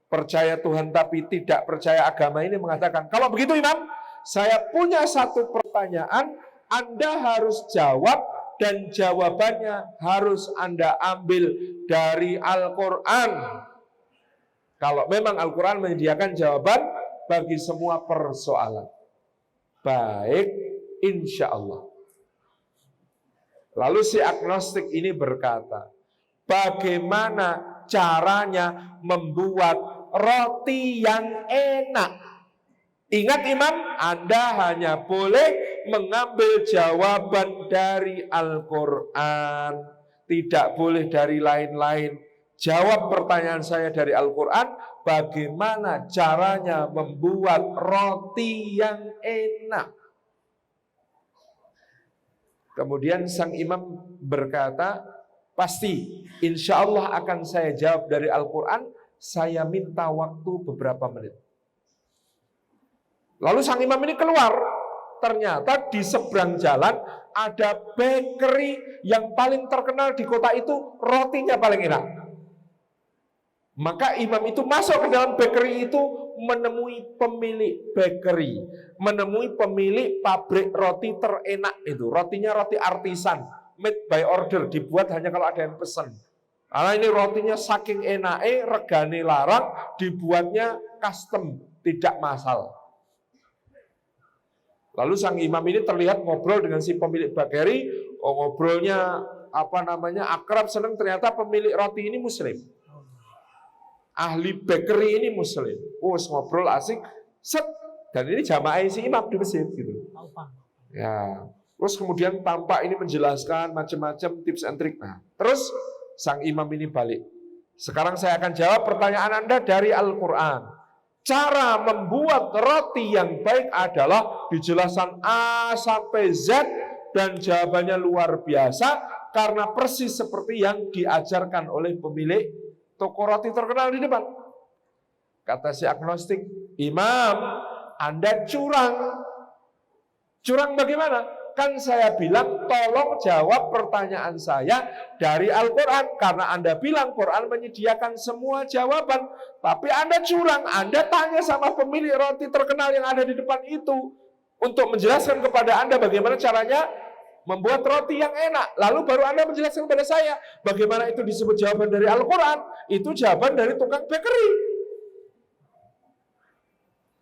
percaya Tuhan tapi tidak percaya agama ini mengatakan, kalau begitu imam, saya punya satu pertanyaan, Anda harus jawab, dan jawabannya harus Anda ambil dari Al-Quran. Kalau memang Al-Quran menyediakan jawaban bagi semua persoalan. Baik, insya Allah. Lalu si agnostik ini berkata, bagaimana caranya membuat roti yang enak? Ingat imam, Anda hanya boleh mengambil jawaban dari Al-Quran, tidak boleh dari lain-lain. Jawab pertanyaan saya dari Al-Quran, bagaimana caranya membuat roti yang enak? Kemudian sang imam berkata, pasti, insya Allah akan saya jawab dari Al-Quran, saya minta waktu beberapa menit. Lalu sang imam ini keluar, ternyata di seberang jalan ada bakery yang paling terkenal di kota itu, rotinya paling enak. Maka imam itu masuk ke dalam bakery itu, menemui pemilik bakery, menemui pemilik pabrik roti terenak itu. Rotinya roti artisan, made by order, dibuat hanya kalau ada yang pesan. Karena ini rotinya saking enake, regane larang, dibuatnya custom, tidak massal. Lalu sang imam ini terlihat ngobrol dengan si pemilik bakery, ngobrolnya akrab, senang, ternyata pemilik roti ini muslim. Ahli bakery ini muslim. Ngobrol asik, set, dan ini jamaah si imam di masjid gitu. Ya, terus kemudian tampak ini menjelaskan macam-macam tips and trick. Nah, terus sang imam ini balik. Sekarang saya akan jawab pertanyaan Anda dari Al-Quran. Cara membuat roti yang baik adalah dijelasan A sampai Z dan jawabannya luar biasa karena persis seperti yang diajarkan oleh pemilik toko roti terkenal di depan. Kata si agnostik, imam, Anda curang. Curang bagaimana? Kan saya bilang tolong jawab pertanyaan saya dari Al-Quran. Karena Anda bilang Quran menyediakan semua jawaban. Tapi Anda curang, Anda tanya sama pemilik roti terkenal yang ada di depan itu. Untuk menjelaskan kepada Anda bagaimana caranya membuat roti yang enak. Lalu baru Anda menjelaskan kepada saya bagaimana itu disebut jawaban dari Al-Quran. Itu jawaban dari tukang bakery.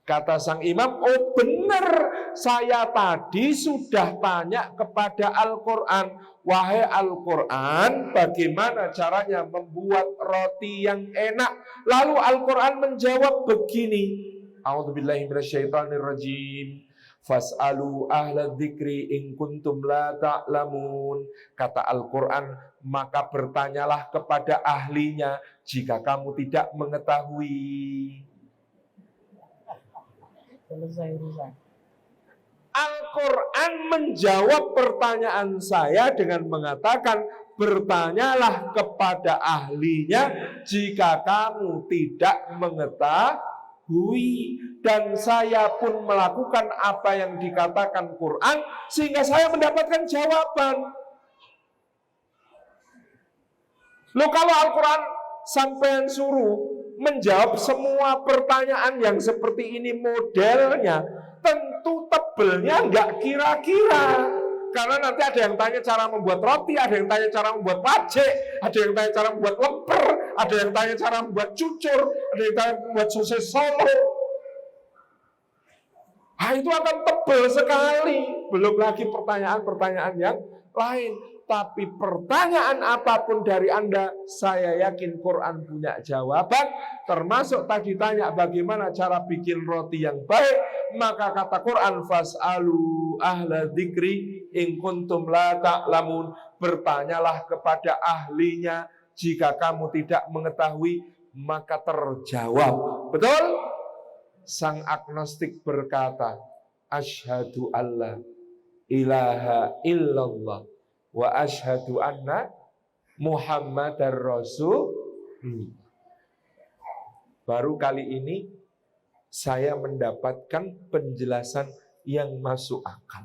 Kata sang imam, oh benar, saya tadi sudah tanya kepada Al-Quran. Wahai Al-Quran, bagaimana caranya membuat roti yang enak? Lalu Al-Quran menjawab begini. A'udzubillahi minasyaitonirrajim. Fas'alu ahla dzikri in kuntum la ta'lamun. Kata Al-Quran, maka bertanyalah kepada ahlinya jika kamu tidak mengetahui. Selesai urusan. Al-Quran menjawab pertanyaan saya dengan mengatakan, bertanyalah kepada ahlinya jika kamu tidak mengetahui. Dan saya pun melakukan apa yang dikatakan Quran sehingga saya mendapatkan jawaban. Loh, kalau Al-Quran sampean suruh menjawab semua pertanyaan yang seperti ini modelnya, tentu tebelnya nggak kira-kira. Karena nanti ada yang tanya cara membuat roti, ada yang tanya cara membuat pacek, ada yang tanya cara membuat lemper, ada yang tanya cara membuat cucur, ada yang tanya membuat sosis Solo. Nah, itu akan tebel sekali. Belum lagi pertanyaan-pertanyaan yang lain. Tapi pertanyaan apapun dari Anda, saya yakin Quran punya jawaban. Termasuk tadi tanya bagaimana cara bikin roti yang baik. Maka kata Quran, fas'alu ahla dzikri in kuntum la ta'lamun. Bertanyalah kepada ahlinya jika kamu tidak mengetahui, maka terjawab. Betul? Sang agnostik berkata, asyhadu alla ilaha illallah wa asyhadu anna Muhammadar Rasul. Baru kali ini saya mendapatkan penjelasan yang masuk akal.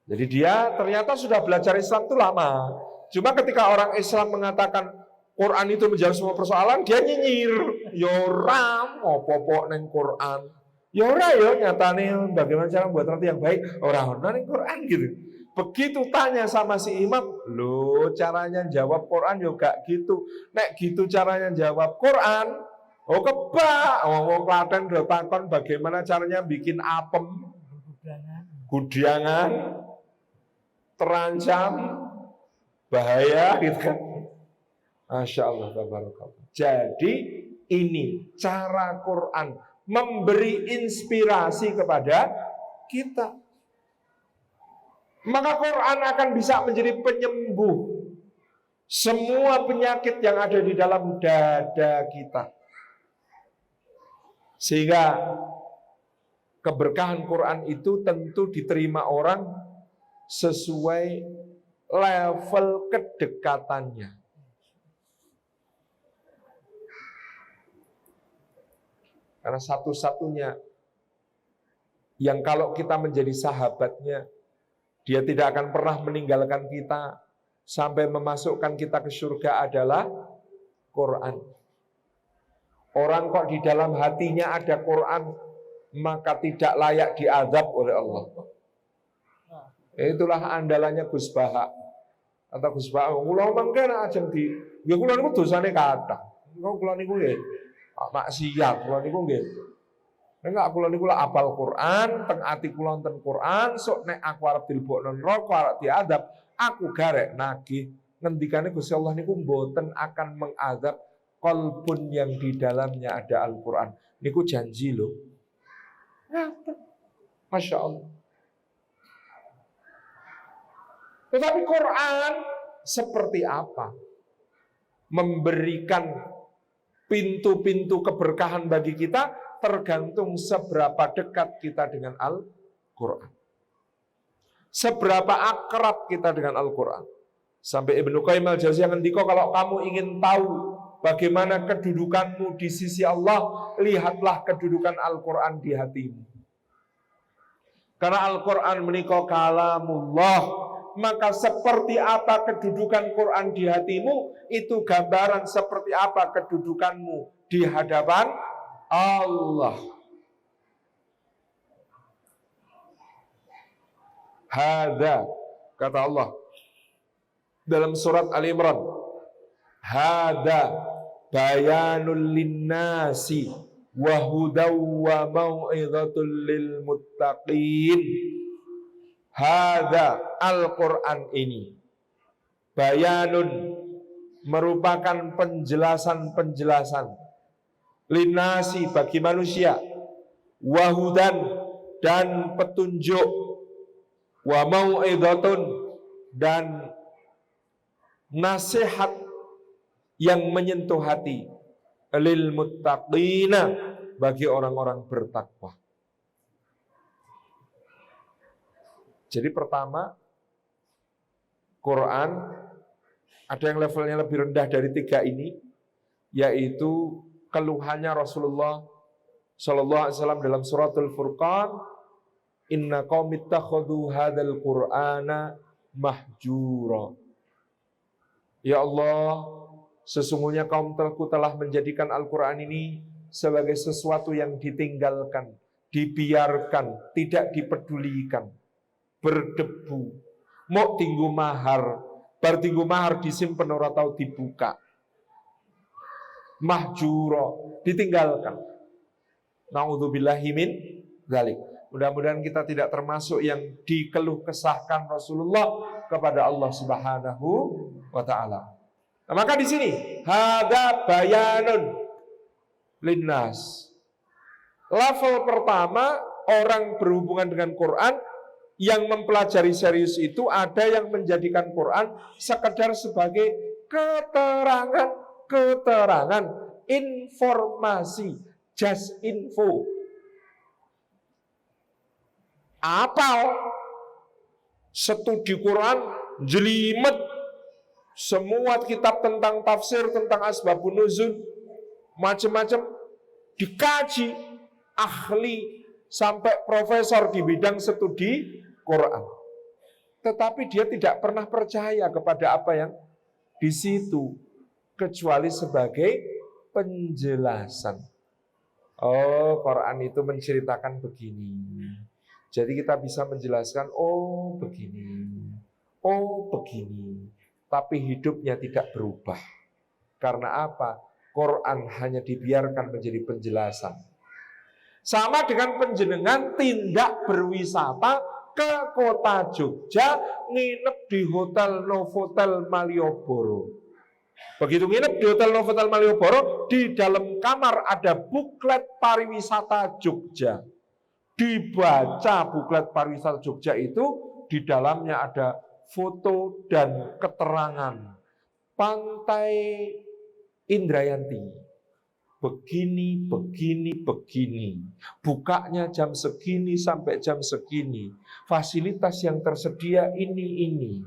Jadi dia ternyata sudah belajar Islam itu lama. Cuma ketika orang Islam mengatakan Quran itu menjawab semua persoalan, dia nyinyir. Yoram, opo-opo neng Quran. Yora yo nyatane bagaimana cara membuat roti yang baik. Orang neng Quran gitu. Begitu tanya sama si imam, loh caranya jawab Quran juga gitu. Nek gitu caranya jawab Quran, oh kebak. Oh Klaten udah takon bagaimana caranya bikin apem, gudiangan, terancam, bahaya gitu kan. Masya Allah, tabarakallah. Jadi ini cara Quran memberi inspirasi kepada kita. Maka Quran akan bisa menjadi penyembuh semua penyakit yang ada di dalam dada kita. Sehingga keberkahan Quran itu tentu diterima orang sesuai level kedekatannya. Karena satu-satunya yang kalau kita menjadi sahabatnya, dia tidak akan pernah meninggalkan kita sampai memasukkan kita ke surga adalah Quran. Orang kok di dalam hatinya ada Quran, maka tidak layak diazab oleh Allah. Itulah andalannya Gus Baha. Kata Gus Baha, kula mangkene ajeng di, ya kula niku dosane kathah. Kula niku nggih maksiat, kula niku nggih. Nek kula niku lak apal Quran, teng ati kula wonten Quran, sok nek aku arep dilebokno neraka, arep diadab, aku garek nagih. Ngendikane Gusti Allah niku mboten akan mengazab qalbun yang di dalamnya ada Al-Quran. Niku janji loh. Masya Allah. Tetapi Quran seperti apa? Memberikan pintu-pintu keberkahan bagi kita tergantung seberapa dekat kita dengan Al-Quran. Seberapa akrab kita dengan Al-Quran. Sampai Ibnu Qayyim al-Jauziyah ngendika, kalau kamu ingin tahu bagaimana kedudukanmu di sisi Allah, lihatlah kedudukan Al-Quran di hatimu. Karena Al-Quran menika kalamullah, maka seperti apa kedudukan Quran di hatimu, itu gambaran seperti apa kedudukanmu di hadapan Allah. Hadza Kata Allah dalam surat Ali Imran, hada bayanul linnasi wa hudaw wa mau'izatul lil muttaqin. Hada Al-Quran ini bayanun, merupakan penjelasan-penjelasan, linnasi, bagi manusia, wahudan, dan petunjuk, wa mau'izatun, dan nasihat yang menyentuh hati, lil muttaqina, bagi orang-orang bertakwa. Jadi pertama, Quran ada yang levelnya lebih rendah dari 3 ini, yaitu keluhannya Rasulullah Sallallahu Alaihi Wasallam dalam suratul Furqan, inna qaumi ittakhadhu hadzal qur'ana mahjura. Ya Allah, sesungguhnya kaumku telah menjadikan Al-Quran ini sebagai sesuatu yang ditinggalkan, dibiarkan, tidak dipedulikan, berdebu, mau tinggu mahar, bertinggu mahar disimpen ora tau dibuka, mahjuro, ditinggalkan. Naudzubillahi min dzalik. Mudah-mudahan kita tidak termasuk yang dikeluh kesahkan Rasulullah kepada Allah Subhanahu wa taala. Nah, maka di sini hada bayanun linnas. Level pertama orang berhubungan dengan Quran yang mempelajari serius itu ada yang menjadikan Quran sekedar sebagai keterangan, informasi, just info. Apal, studi Quran, jelimet, semua kitab tentang tafsir, tentang asbabun nuzul, macam-macam dikaji, ahli sampai profesor di bidang studi Quran. Tetapi dia tidak pernah percaya kepada apa yang di situ kecuali sebagai penjelasan. Oh, Quran itu menceritakan begini. Jadi kita bisa menjelaskan, oh begini, oh begini. Tapi hidupnya tidak berubah. Karena apa? Quran hanya dibiarkan menjadi penjelasan. Sama dengan penjenengan tindak berwisata ke kota Jogja, nginep di Hotel Novotel Malioboro. Begitu nginep di Hotel Novotel Malioboro, di dalam kamar ada buklet pariwisata Jogja. Dibaca buklet pariwisata Jogja itu, di dalamnya ada foto dan keterangan Pantai Indrayanti. Begini, begini, begini. Bukanya jam segini sampai jam segini. Fasilitas yang tersedia ini.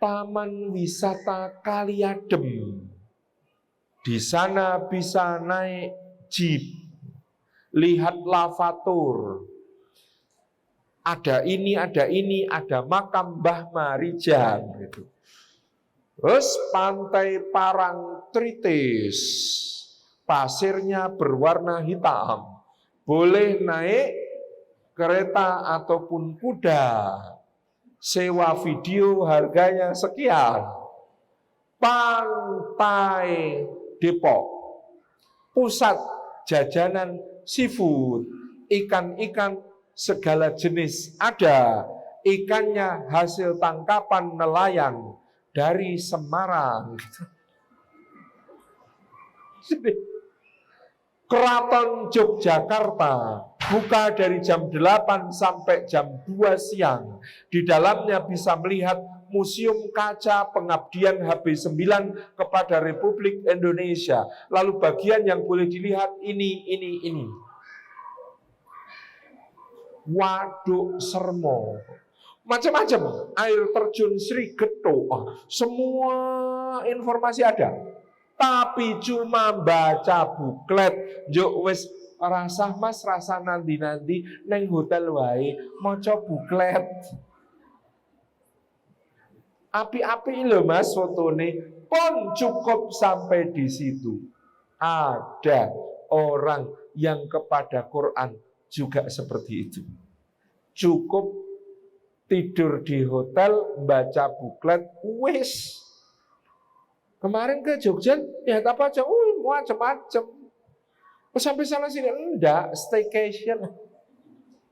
Taman wisata Kaliadem. Di sana bisa naik jeep. Lihat lavatur. Ada ini, ada makam Mbah Marijan gitu. Terus pantai Parangtritis, pasirnya berwarna hitam, boleh naik kereta ataupun kuda, sewa video harganya sekian. Pantai Depok, pusat jajanan seafood, ikan-ikan segala jenis ada, ikannya hasil tangkapan nelayan dari Semarang. Keraton Yogyakarta buka dari jam 8 sampai jam 2 siang. Di dalamnya bisa melihat Museum Kaca Pengabdian HB9 kepada Republik Indonesia. Lalu bagian yang boleh dilihat ini. Waduk Sermo, macam-macam, air terjun Sri Geto, semua informasi ada. Tapi cuma baca buklet, yo wis rasa mas, rasa nanti neng hotel wae maca buklet. Api-api lho mas fotone, pun cukup sampai di situ. Ada orang yang kepada Quran juga seperti itu. Cukup tidur di hotel, baca buklet, wis. Kemarin ke Jogja, lihat apa aja, macam-macam. Sampai sana sini, enggak, staycation.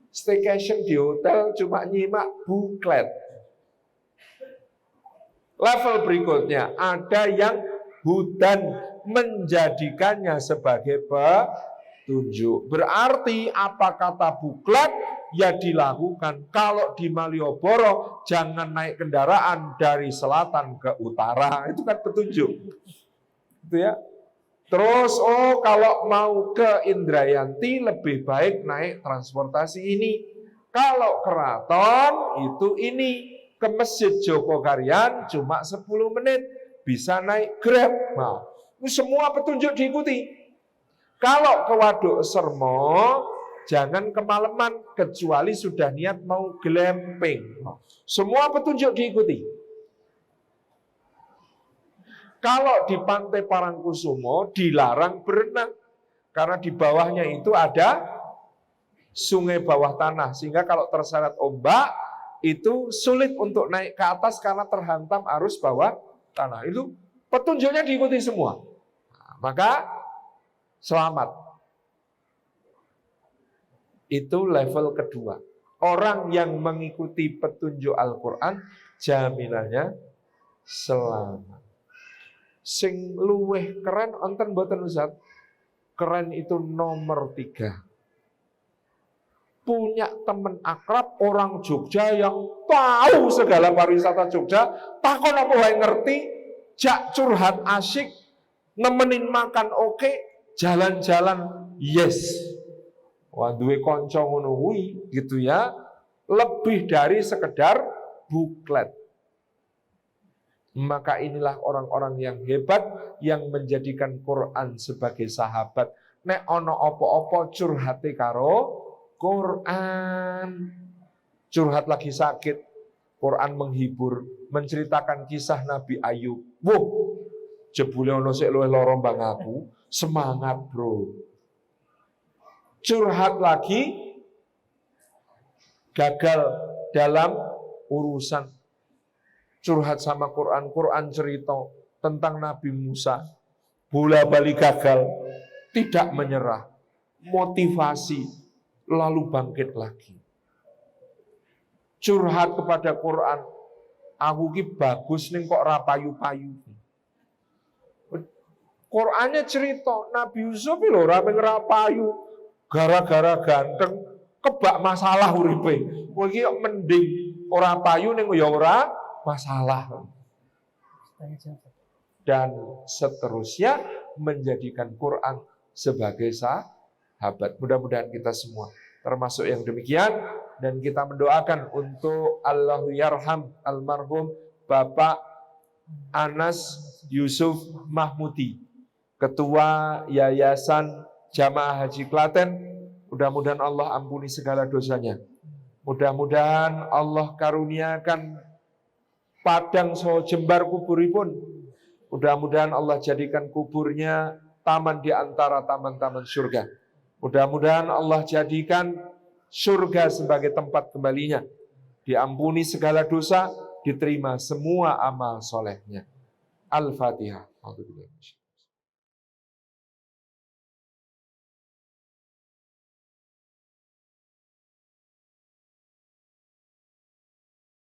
Staycation di hotel cuma nyimak buklet. Level berikutnya, ada yang hudan, menjadikannya sebagai petunjuk. Berarti apa kata buklet ya dilakukan. Kalau di Malioboro jangan naik kendaraan dari selatan ke utara. Itu kan petunjuk. Itu ya. Terus kalau mau ke Indrayanti lebih baik naik transportasi ini. Kalau keraton itu ini, ke Masjid Jogokarian cuma 10 menit bisa naik Grab. Nah, ini semua petunjuk diikuti. Kalau ke Waduk Sermo jangan kemalaman kecuali sudah niat mau glamping. Semua petunjuk diikuti. Kalau di Pantai Parangkusumo dilarang berenang karena di bawahnya itu ada sungai bawah tanah, sehingga kalau terseret ombak itu sulit untuk naik ke atas karena terhantam arus bawah tanah. Itu petunjuknya diikuti semua. Nah, maka selamat. Itu level kedua. Orang yang mengikuti petunjuk Al-Quran jaminannya selamat. Sing luweh keren onten mboten Ustaz. Keren itu nomor 3. Punya teman akrab orang Jogja yang tahu segala pariwisata Jogja, takon apa wae ngerti, jak curhat asyik, nemenin makan oke, jalan-jalan yes. Wah duwe kanca ngono kuwi gitu ya, lebih dari sekedar buklet. Maka inilah orang-orang yang hebat yang menjadikan Quran sebagai sahabat. Nek ono opo-opo curhate karo Quran. Curhat lagi sakit, Quran menghibur, menceritakan kisah Nabi Ayub. Wuh, jebule ono sik luwih lara mbang aku, semangat, Bro. Curhat lagi gagal dalam urusan, curhat sama Quran. Quran cerita tentang Nabi Musa, bola-balik gagal, tidak menyerah, motivasi, lalu bangkit lagi. Curhat kepada Quran, aku ki bagus ning kok ra payu-payu. Qurannya cerita Nabi Yusuf lho ra payu, gara-gara ganteng kebak masalah uripe. Kowe iki mending ora payu ning ya ora masalah. Dan seterusnya menjadikan Quran sebagai sahabat. Mudah-mudahan kita semua termasuk yang demikian, dan kita mendoakan untuk Allahu yarham almarhum Bapak Anas Yusuf Mahmudi, Ketua Yayasan Jamaah Haji Klaten. Mudah-mudahan Allah ampuni segala dosanya. Mudah-mudahan Allah karuniakan padang saha jembar kuburipun. Mudah-mudahan Allah jadikan kuburnya taman di antara taman-taman surga. Mudah-mudahan Allah jadikan surga sebagai tempat kembalinya. Diampuni segala dosa, diterima semua amal solehnya. Al-Fatihah.